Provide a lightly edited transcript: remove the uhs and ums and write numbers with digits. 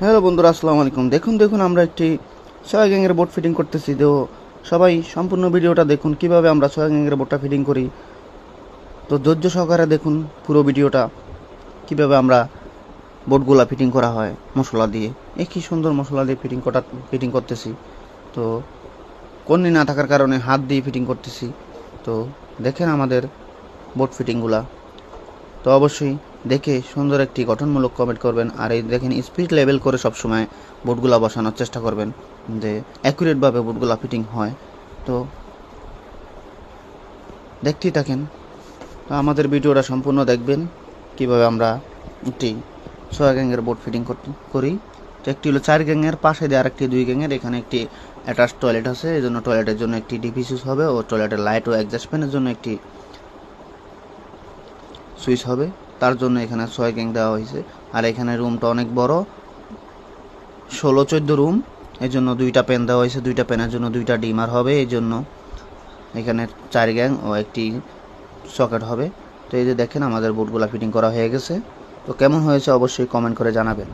Hello বন্ধুরা, আসসালামু আলাইকুম। দেখুন আমরা একটি সয়া গ্যাংয়ের বোট ফিটিং করতেছি। তো সবাই সম্পূর্ণ ভিডিওটা দেখুন কিভাবে আমরা সয়া গ্যাংয়ের বোটটা ফিটিং করি। তো ধৈর্য সহকারে দেখুন পুরো ভিডিওটা, কিভাবে আমরা বোটগুলা ফিটিং করা হয় মশলা দিয়ে। কি সুন্দর মশলা দিয়ে ফিটিং করতেছি। তো কন্নি না থাকার কারণে হাত দিয়ে ফিটিং করতেছি। তো দেখেন আমাদের বোট ফিটিংগুলা। তো অবশ্যই দেখে সুন্দর একটি গঠনমূলক কমেন্ট করবেন। আর এই দেখেন স্পিড লেভেল করে সবসময় বোর্ডগুলো বসানোর চেষ্টা করবেন, যে অ্যাকুরেটভাবে বোর্ডগুলো ফিটিং হয়। তো দেখতেই থাকেন। তো আমাদের ভিডিওটা সম্পূর্ণ দেখবেন কিভাবে আমরা একটি 6 গ্যাংয়ের বোর্ড ফিটিং করি। তো একটি হলো 4 গ্যাংয়ের, পাশে দিয়ে আরেকটি 2 গ্যাংয়ের। এখানে একটি অ্যাটাচ টয়লেট আছে, এই জন্য টয়লেটের জন্য একটি ডিপি সুইচ হবে, ও টয়লেটের লাইট ও অ্যাডজাস্ট ফ্যানের জন্য একটি সুইচ হবে। তার জন্য এখানে 6 গ্যাং দেওয়া হয়েছে। আর এখানে রুমটা অনেক বড়, 16-14 রুম। এই জন্য 2টা প্যান দেওয়া হয়েছে, 2টা প্যানের জন্য 2টা ডিমার হবে। এই জন্য এখানে 4 গ্যাং ও একটি সকেট হবে। তো এই যে দেখেন আমাদের বোর্ডগুলো ফিটিং করা হয়ে গেছে। তো কেমন হয়েছে অবশ্যই কমেন্ট করে জানাবেন।